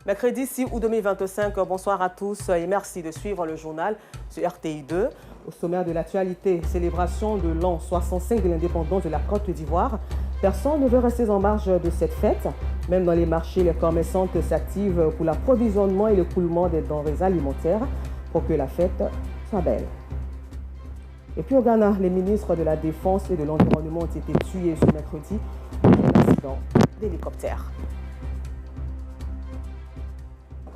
Mercredi 6 août 2025, bonsoir à tous et merci de suivre le journal sur RTI 2. Au sommaire de l'actualité, célébration de l'an 65 de l'indépendance de la Côte d'Ivoire. Personne ne veut rester en marge de cette fête. Même dans les marchés, les commerçantes s'activent pour l'approvisionnement et l'écoulement des denrées alimentaires pour que la fête soit belle. Et puis au Ghana, les ministres de la Défense et de l'Environnement ont été tués ce mercredi dans un accident d'hélicoptère.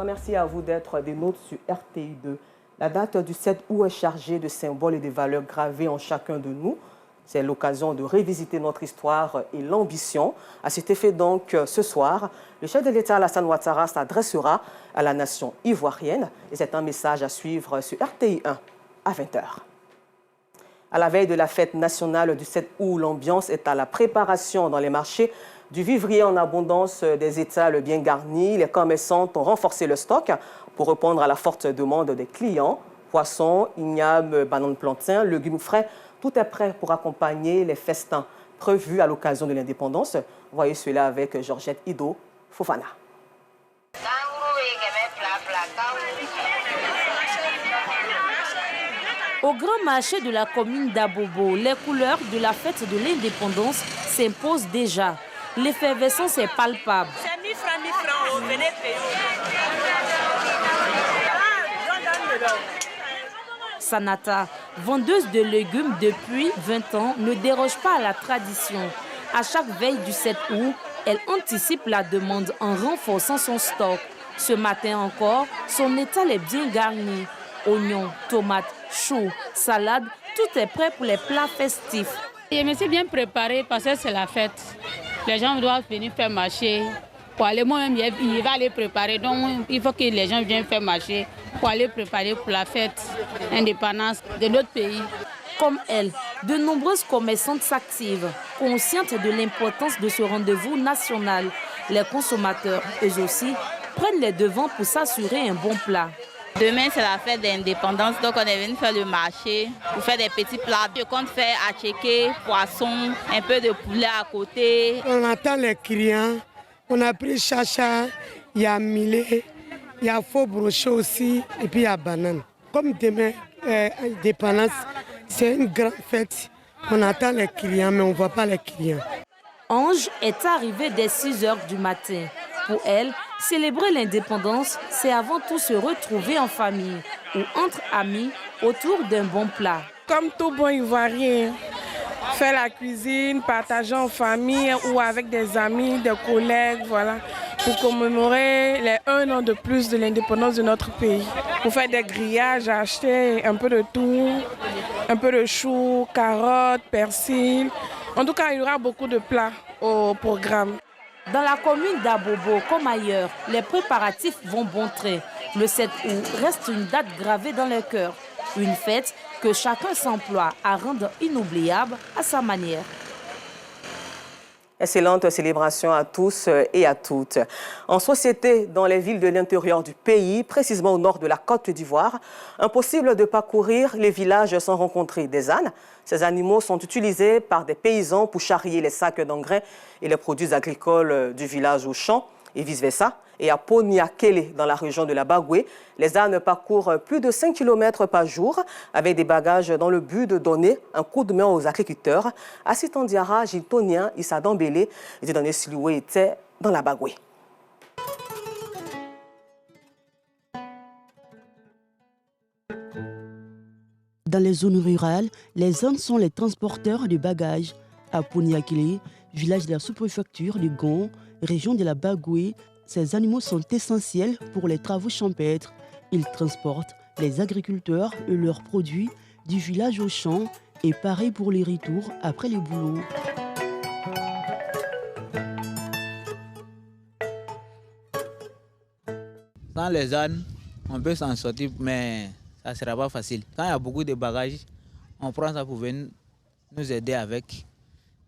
Merci à vous d'être des nôtres sur RTI 2. La date du 7 août est chargée de symboles et de valeurs gravées en chacun de nous. C'est l'occasion de révisiter notre histoire et l'ambition. À cet effet donc, ce soir, le chef de l'État Alassane Ouattara s'adressera à la nation ivoirienne. Et c'est un message à suivre sur RTI 1 à 20h. À la veille de la fête nationale du 7 août, l'ambiance est à la préparation dans les marchés du vivrier en abondance, des étals bien garnis. Les commerçants ont renforcé le stock pour répondre à la forte demande des clients. Poissons, ignames, bananes plantains, légumes frais, tout est prêt pour accompagner les festins prévus à l'occasion de l'indépendance. Voyez cela avec Georgette Ido Fofana. Au grand marché de la commune d'Abobo, les couleurs de la fête de l'indépendance s'imposent déjà. L'effervescence est palpable. C'est 1000 francs, venez payer. Sanata, vendeuse de légumes depuis 20 ans, ne déroge pas à la tradition. À chaque veille du 7 août, elle anticipe la demande en renforçant son stock. Ce matin encore, son étal est bien garni. Oignons, tomates, choux, salades, tout est prêt pour les plats festifs. Je me suis bien préparée parce que c'est la fête. Les gens doivent venir faire marcher. Pour aller moi-même, il va aller préparer. Donc, il faut que les gens viennent faire marcher pour aller préparer pour la fête indépendance de notre pays. Comme elle, de nombreuses commerçantes s'activent, conscientes de l'importance de ce rendez-vous national. Les consommateurs, eux aussi, prennent les devants pour s'assurer un bon plat. Demain, c'est la fête d'indépendance, donc on est venu faire le marché pour faire des petits plats. Je compte faire attiéké, poisson, un peu de poulet à côté. On attend les clients, on a pris chacha, il y a millet, il y a faux brochet aussi, et puis il y a banane. Comme demain, indépendance, c'est une grande fête. On attend les clients, mais on ne voit pas les clients. Ange est arrivée dès 6 h du matin. Pour elle, célébrer l'indépendance, c'est avant tout se retrouver en famille ou entre amis autour d'un bon plat. Comme tout bon Ivoirien, faire la cuisine, partager en famille ou avec des amis, des collègues, voilà, pour commémorer les 1 an de plus de l'indépendance de notre pays. Pour faire des grillages, acheter un peu de tout, un peu de choux, carottes, persil. En tout cas, il y aura beaucoup de plats au programme. Dans la commune d'Abobo, comme ailleurs, les préparatifs vont bon train. Le 7 août reste une date gravée dans les cœurs. Une fête que chacun s'emploie à rendre inoubliable à sa manière. Excellente célébration à tous et à toutes. En société, dans les villes de l'intérieur du pays, précisément au nord de la Côte d'Ivoire, impossible de parcourir les villages sans rencontrer des ânes. Ces animaux sont utilisés par des paysans pour charrier les sacs d'engrais et les produits agricoles du village au champ et vice-versa. Et à Poniakele, dans la région de la Bagoué, les ânes parcourent plus de 5 km par jour avec des bagages dans le but de donner un coup de main aux agriculteurs. Assistant Diara, Giltonien, Issa Dambélé, et dans les Siloué étaient dans la Bagoué. Dans les zones rurales, les ânes sont les transporteurs de bagages. À Poniakele, village de la sous-préfecture de Gon, région de la Bagoué, ces animaux sont essentiels pour les travaux champêtres. Ils transportent les agriculteurs et leurs produits du village au champ et pareil pour les retours après les boulots. Sans les ânes, on peut s'en sortir, mais ça ne sera pas facile. Quand il y a beaucoup de bagages, on prend ça pour venir nous aider avec.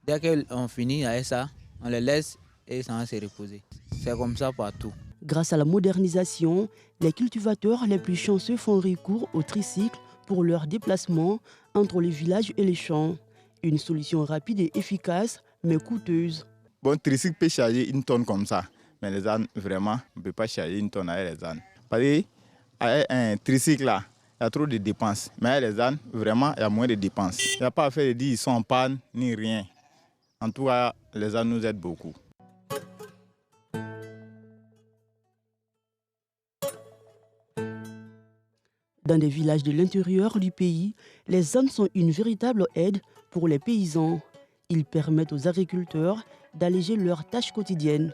Dès qu'on finit avec ça, on les laisse et ça va se reposer. C'est comme ça partout. Grâce à la modernisation, les cultivateurs les plus chanceux font recours au tricycle pour leur déplacement entre les villages et les champs. Une solution rapide et efficace, mais coûteuse. Bon, tricycle peut charger 1 tonne comme ça. Mais les ânes, vraiment, on ne peut pas charger une tonne avec les ânes. Parce qu'avec un tricycle là, il y a trop de dépenses. Mais avec les ânes, vraiment, il y a moins de dépenses. Il n'y a pas à faire de dire qu'ils sont en panne ni rien. En tout cas, les ânes nous aident beaucoup. Dans des villages de l'intérieur du pays, les ânes sont une véritable aide pour les paysans. Ils permettent aux agriculteurs d'alléger leurs tâches quotidiennes.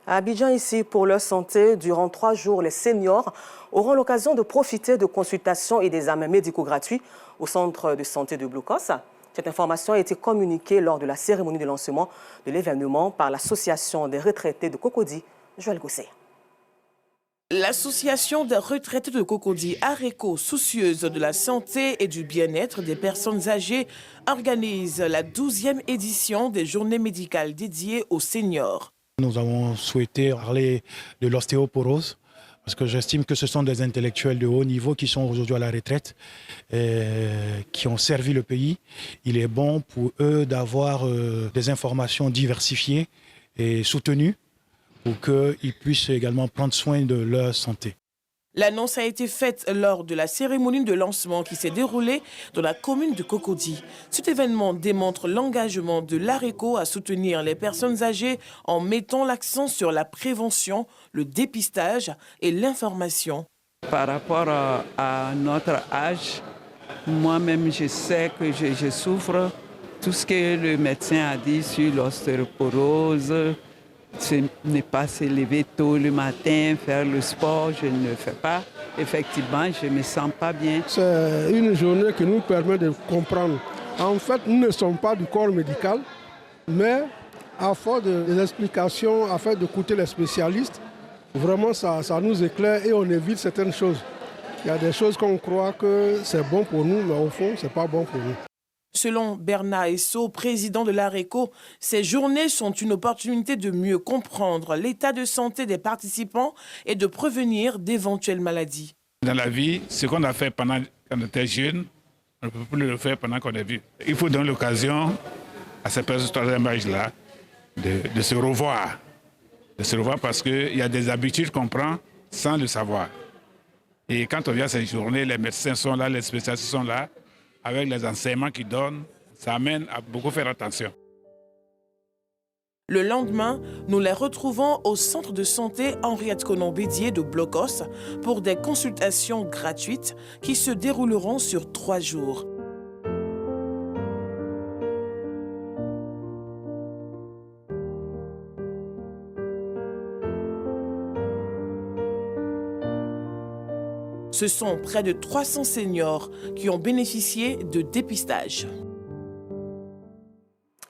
À Abidjan, ici, pour leur santé, durant 3 jours, les seniors auront l'occasion de profiter de consultations et d'examens médicaux gratuits au centre de santé de Blocos. Cette information a été communiquée lors de la cérémonie de lancement de l'événement par l'association des retraités de Cocody, Joël Gosset. L'association des retraités de Cocody, ARECO, soucieuse de la santé et du bien-être des personnes âgées, organise la 12e édition des journées médicales dédiées aux seniors. Nous avons souhaité parler de l'ostéoporose parce que j'estime que ce sont des intellectuels de haut niveau qui sont aujourd'hui à la retraite, qui ont servi le pays. Il est bon pour eux d'avoir des informations diversifiées et soutenues pour qu'ils puissent également prendre soin de leur santé. L'annonce a été faite lors de la cérémonie de lancement qui s'est déroulée dans la commune de Cocody. Cet événement démontre l'engagement de l'ARECO à soutenir les personnes âgées en mettant l'accent sur la prévention, le dépistage et l'information. Par rapport à notre âge, moi-même je sais que je souffre. Tout ce que le médecin a dit sur l'ostéoporose, ce n'est pas se lever tôt le matin, faire le sport, je ne le fais pas. Effectivement, je ne me sens pas bien. C'est une journée qui nous permet de comprendre. En fait, nous ne sommes pas du corps médical, mais à force des explications, afin d'écouter les spécialistes, vraiment ça nous éclaire et on évite certaines choses. Il y a des choses qu'on croit que c'est bon pour nous, mais au fond, ce n'est pas bon pour nous. Selon Bernard Esso, président de l'ARECO, ces journées sont une opportunité de mieux comprendre l'état de santé des participants et de prévenir d'éventuelles maladies. Dans la vie, ce qu'on a fait pendant qu'on était jeune, on ne peut plus le faire pendant qu'on est vieux. Il faut donner l'occasion à ces personnes de troisième âge-là de se revoir. De se revoir parce qu'il y a des habitudes qu'on prend sans le savoir. Et quand on vient à ces journées, les médecins sont là, les spécialistes sont là. Avec les enseignements qu'ils donnent, ça amène à beaucoup faire attention. Le lendemain, nous les retrouvons au centre de santé Henriette Conon-Bédier de Blocos pour des consultations gratuites qui se dérouleront sur 3 jours. Ce sont près de 300 seniors qui ont bénéficié de dépistage.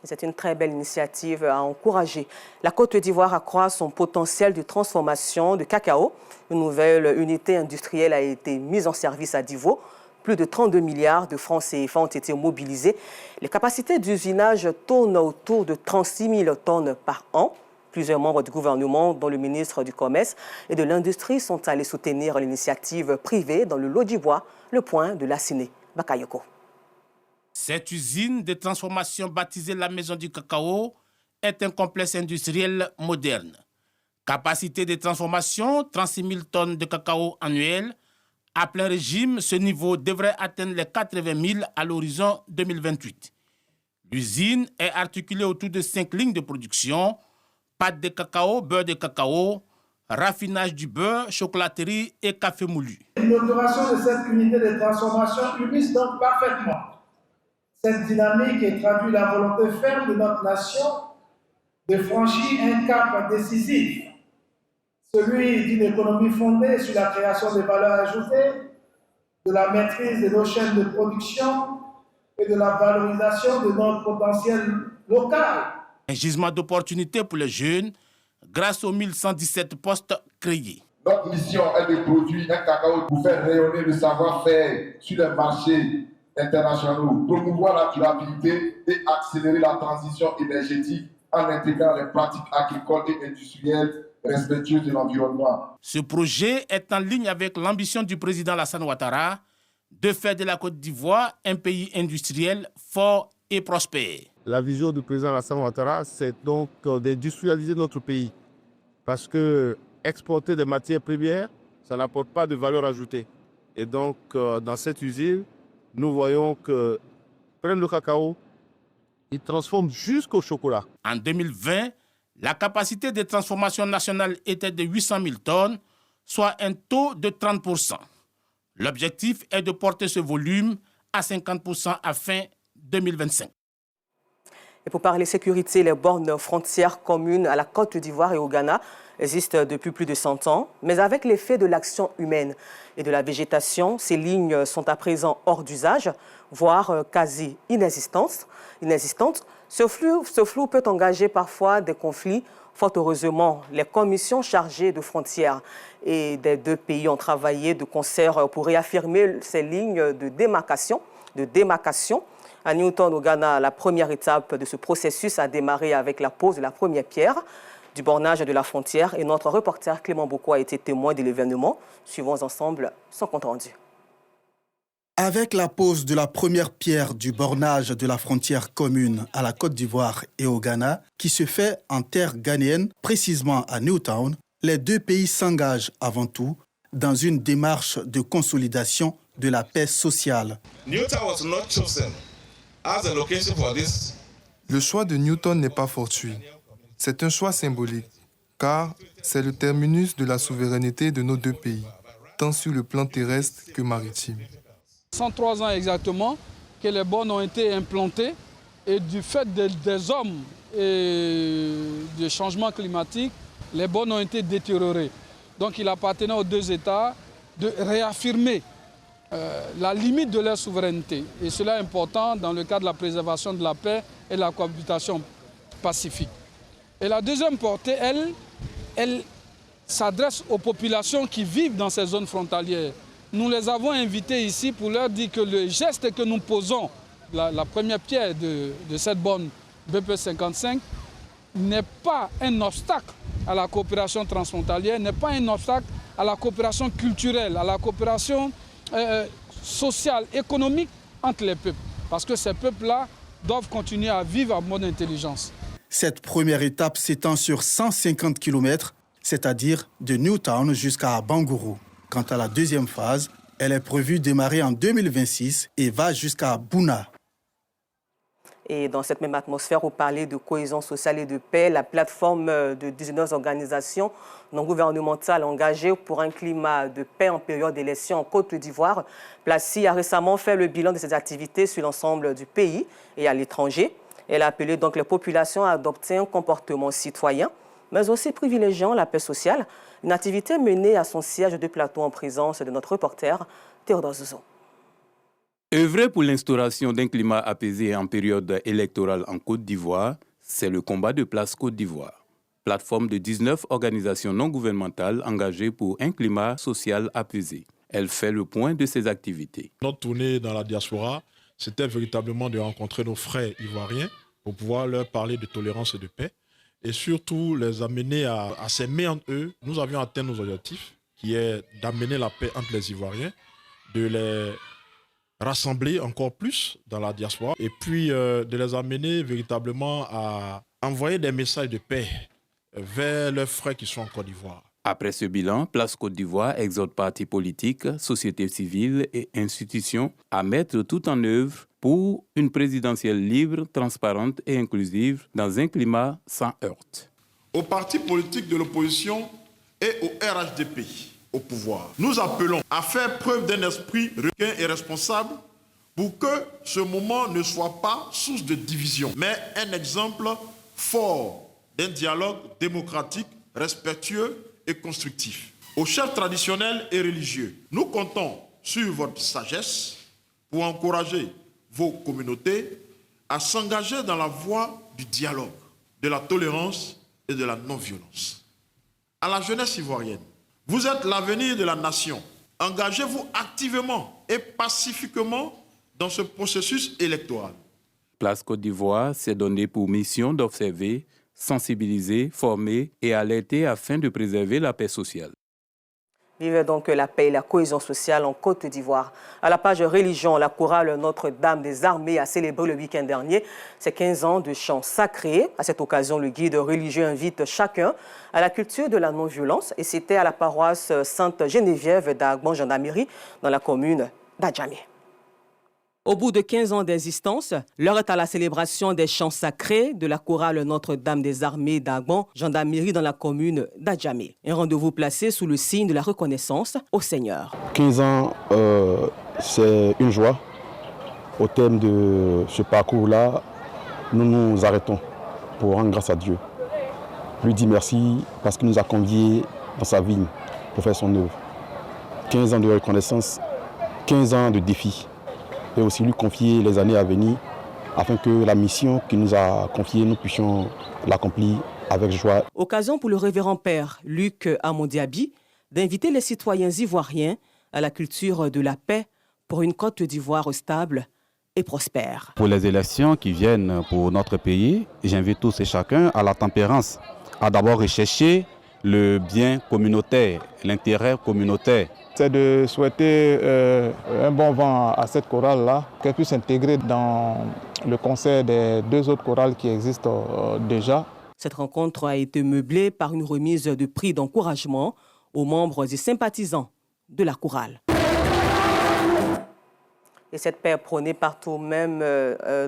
C'est une très belle initiative à encourager. La Côte d'Ivoire accroît son potentiel de transformation de cacao. Une nouvelle unité industrielle a été mise en service à Divo. Plus de 32 milliards de francs CFA ont été mobilisés. Les capacités d'usinage tournent autour de 36 000 tonnes par an. Plusieurs membres du gouvernement, dont le ministre du Commerce et de l'Industrie, sont allés soutenir l'initiative privée dans le Lodibois, le point de la Ciné. Bakayoko. Cette usine de transformation baptisée la Maison du Cacao est un complexe industriel moderne. Capacité de transformation, 36 000 tonnes de cacao annuel. À plein régime, ce niveau devrait atteindre les 80 000 à l'horizon 2028. L'usine est articulée autour de 5 lignes de production: pâte de cacao, beurre de cacao, raffinage du beurre, chocolaterie et café moulu. L'inauguration de cette unité de transformation illustre donc parfaitement cette dynamique et traduit la volonté ferme de notre nation de franchir un cap décisif, celui d'une économie fondée sur la création de valeurs ajoutées, de la maîtrise de nos chaînes de production et de la valorisation de notre potentiel local. Un gisement d'opportunités pour les jeunes grâce aux 1117 postes créés. Notre mission est de produire un cacao pour faire rayonner le savoir-faire sur les marchés internationaux, promouvoir la durabilité et accélérer la transition énergétique en intégrant les pratiques agricoles et industrielles respectueuses de l'environnement. Ce projet est en ligne avec l'ambition du président Alassane Ouattara de faire de la Côte d'Ivoire un pays industriel fort et prospère. La vision du président Alassane Ouattara, c'est donc d'industrialiser notre pays. Parce que exporter des matières premières, ça n'apporte pas de valeur ajoutée. Et donc, dans cette usine, nous voyons que prennent le cacao, ils transforment jusqu'au chocolat. En 2020, la capacité de transformation nationale était de 800 000 tonnes, soit un taux de 30%. L'objectif est de porter ce volume à 50% à fin 2025. Et pour parler sécurité, les bornes frontières communes à la Côte d'Ivoire et au Ghana existent depuis plus de 100 ans. Mais avec l'effet de l'action humaine et de la végétation, ces lignes sont à présent hors d'usage, voire quasi inexistantes. Ce flou peut engager parfois des conflits. Fort heureusement, les commissions chargées de frontières et des deux pays ont travaillé de concert pour réaffirmer ces lignes de démarcation. À Newtown, au Ghana, la première étape de ce processus a démarré avec la pose de la première pierre du bornage de la frontière. Et notre reporter Clément Boko a été témoin de l'événement. Suivons ensemble son compte rendu. Avec la pose de la première pierre du bornage de la frontière commune à la Côte d'Ivoire et au Ghana, qui se fait en terre ghanéenne, précisément à Newtown, les deux pays s'engagent avant tout dans une démarche de consolidation de la paix sociale. Le choix de Newtown n'est pas fortuit. C'est un choix symbolique, car c'est le terminus de la souveraineté de nos deux pays, tant sur le plan terrestre que maritime. 103 ans exactement que les bornes ont été implantées et du fait des hommes et du changement climatique, les bornes ont été détériorées. Donc il appartenait aux deux États de réaffirmer la limite de leur souveraineté. Et cela est important dans le cadre de la préservation de la paix et de la cohabitation pacifique. Et la deuxième portée, elle s'adresse aux populations qui vivent dans ces zones frontalières. Nous les avons invités ici pour leur dire que le geste que nous posons, la première pierre de cette borne BP55, n'est pas un obstacle à la coopération transfrontalière, n'est pas un obstacle à la coopération culturelle, à la coopération sociale, économique entre les peuples. Parce que ces peuples-là doivent continuer à vivre à bonne intelligence. Cette première étape s'étend sur 150 km, c'est-à-dire de Newtown jusqu'à Bangourou. Quant à la deuxième phase, elle est prévue démarrer en 2026 et va jusqu'à Bouna. Et dans cette même atmosphère, pour parler de cohésion sociale et de paix, la plateforme de 19 organisations non gouvernementales engagées pour un climat de paix en période d'élection en Côte d'Ivoire, PLACI, a récemment fait le bilan de ses activités sur l'ensemble du pays et à l'étranger. Elle a appelé donc les populations à adopter un comportement citoyen, mais aussi privilégiant la paix sociale, une activité menée à son siège de plateau en présence de notre reporter Théodore Zouzou. Œuvrer pour l'instauration d'un climat apaisé en période électorale en Côte d'Ivoire, c'est le combat de Place Côte d'Ivoire. Plateforme de 19 organisations non gouvernementales engagées pour un climat social apaisé. Elle fait le point de ses activités. Notre tournée dans la diaspora, c'était véritablement de rencontrer nos frères ivoiriens pour pouvoir leur parler de tolérance et de paix et surtout les amener à s'aimer entre eux. Nous avions atteint nos objectifs, qui est d'amener la paix entre les Ivoiriens, de les rassembler encore plus dans la diaspora et puis de les amener véritablement à envoyer des messages de paix vers leurs frères qui sont en Côte d'Ivoire. Après ce bilan, Place Côte d'Ivoire exhorte partis politiques, sociétés civiles et institutions à mettre tout en œuvre pour une présidentielle libre, transparente et inclusive dans un climat sans heurts. Aux partis politiques de l'opposition et au RHDP, au pouvoir, nous appelons à faire preuve d'un esprit requin et responsable pour que ce moment ne soit pas source de division, mais un exemple fort d'un dialogue démocratique, respectueux et constructif. Aux chefs traditionnels et religieux, nous comptons sur votre sagesse pour encourager vos communautés à s'engager dans la voie du dialogue, de la tolérance et de la non-violence. À la jeunesse ivoirienne, vous êtes l'avenir de la nation. Engagez-vous activement et pacifiquement dans ce processus électoral. Place Côte d'Ivoire s'est donné pour mission d'observer, sensibiliser, former et alerter afin de préserver la paix sociale. Vive donc la paix et la cohésion sociale en Côte d'Ivoire. À la page religion, la chorale Notre-Dame des Armées a célébré le week-end dernier ses 15 ans de chant sacré. À cette occasion, le guide religieux invite chacun à la culture de la non-violence et c'était à la paroisse Sainte-Geneviève d'Agbon Gendarmerie dans la commune d'Adjamé. Au bout de 15 ans d'existence, l'heure est à la célébration des chants sacrés de la chorale Notre-Dame des Armées d'Agbon, gendarmerie dans la commune d'Adjamé. Un rendez-vous placé sous le signe de la reconnaissance au Seigneur. 15 ans, c'est une joie. Au terme de ce parcours-là, nous nous arrêtons pour rendre grâce à Dieu. Lui dire merci parce qu'il nous a conviés dans sa vigne pour faire son œuvre. 15 ans de reconnaissance, 15 ans de défis. Et aussi lui confier les années à venir afin que la mission qu'il nous a confiée, nous puissions l'accomplir avec joie. Occasion pour le révérend père Luc Amondiabi d'inviter les citoyens ivoiriens à la culture de la paix pour une Côte d'Ivoire stable et prospère. Pour les élections qui viennent pour notre pays, j'invite tous et chacun à la tempérance, à d'abord rechercher le bien communautaire, l'intérêt communautaire. C'est de souhaiter un bon vent à cette chorale-là, qu'elle puisse s'intégrer dans le concert des deux autres chorales qui existent déjà. Cette rencontre a été meublée par une remise de prix d'encouragement aux membres et sympathisants de la chorale. Et cette paix prônée partout, même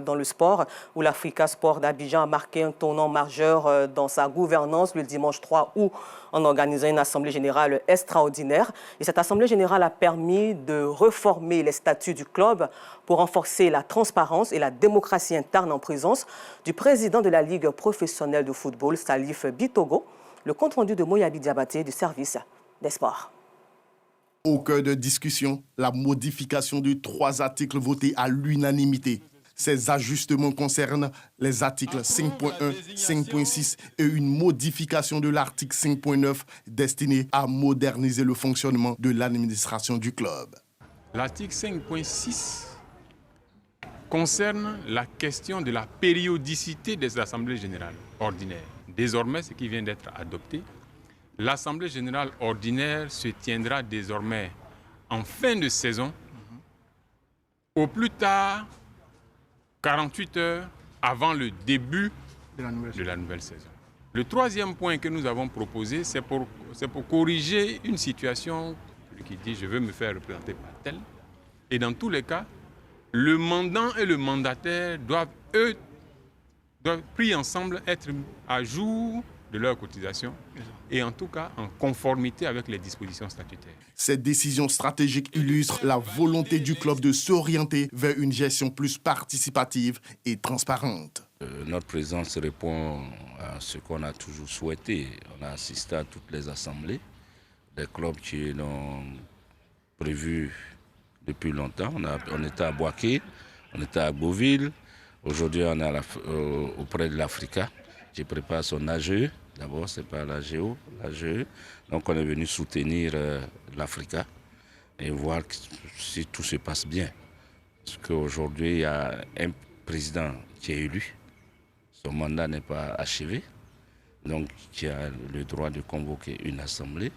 dans le sport, où l'Africa Sport d'Abidjan a marqué un tournant majeur dans sa gouvernance le dimanche 3 août en organisant une assemblée générale extraordinaire. Et cette assemblée générale a permis de reformer les statuts du club pour renforcer la transparence et la démocratie interne en présence du président de la Ligue professionnelle de football, Salif Bitogo. Le compte-rendu de Moyabi Diabaté du service des sports. Au cœur de discussion, la modification de 3 articles votés à l'unanimité. Ces ajustements concernent les articles 5.1, 5.6 et une modification de l'article 5.9 destiné à moderniser le fonctionnement de l'administration du club. L'article 5.6 concerne la question de la périodicité des assemblées générales ordinaires. Désormais, ce qui vient d'être adopté, l'Assemblée générale ordinaire se tiendra désormais en fin de saison, au plus tard 48 heures avant le début de la nouvelle saison. Le troisième point que nous avons proposé, c'est pour corriger une situation qui dit « je veux me faire représenter par tel ». Et dans tous les cas, le mandant et le mandataire doivent pris ensemble être à jour de leur cotisation et en tout cas en conformité avec les dispositions statutaires. Cette décision stratégique illustre la volonté du club de s'orienter vers une gestion plus participative et transparente. Notre présence répond à ce qu'on a toujours souhaité. On a assisté à toutes les assemblées des clubs qui l'ont prévu depuis longtemps. On était à Boaké, on était à Beauville. Aujourd'hui, on est auprès de l'Africa, qui prépare son AGE. D'abord, c'est pas l'AGO, l'AGE. Donc, on est venu soutenir l'Africa et voir si tout se passe bien. Parce qu'aujourd'hui, il y a un président qui est élu. Son mandat n'est pas achevé. Donc, qui a le droit de convoquer une assemblée,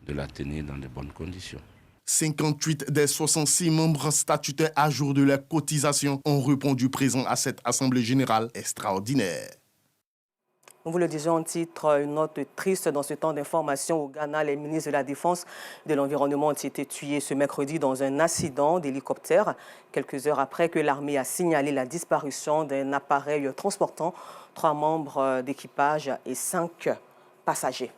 de la tenir dans de bonnes conditions. 58 des 66 membres statutaires à jour de leur cotisation ont répondu présents à cette assemblée générale extraordinaire. Nous vous le disons en titre, une note triste dans ce temps d'information au Ghana. Les ministres de la Défense et de l'Environnement ont été tués ce mercredi dans un accident d'hélicoptère, quelques heures après que l'armée a signalé la disparition d'un appareil transportant 3 membres d'équipage et 5 passagers.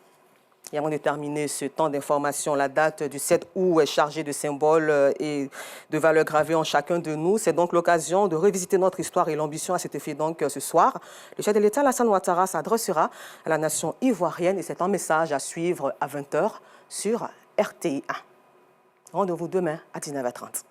Et avant de terminer ce temps d'information, la date du 7 août est chargée de symboles et de valeurs gravées en chacun de nous. C'est donc l'occasion de revisiter notre histoire et l'ambition à cet effet. Donc ce soir, le chef de l'État, Alassane Ouattara, s'adressera à la nation ivoirienne et c'est un message à suivre à 20h sur RTI 1. Rendez-vous demain à 19h30.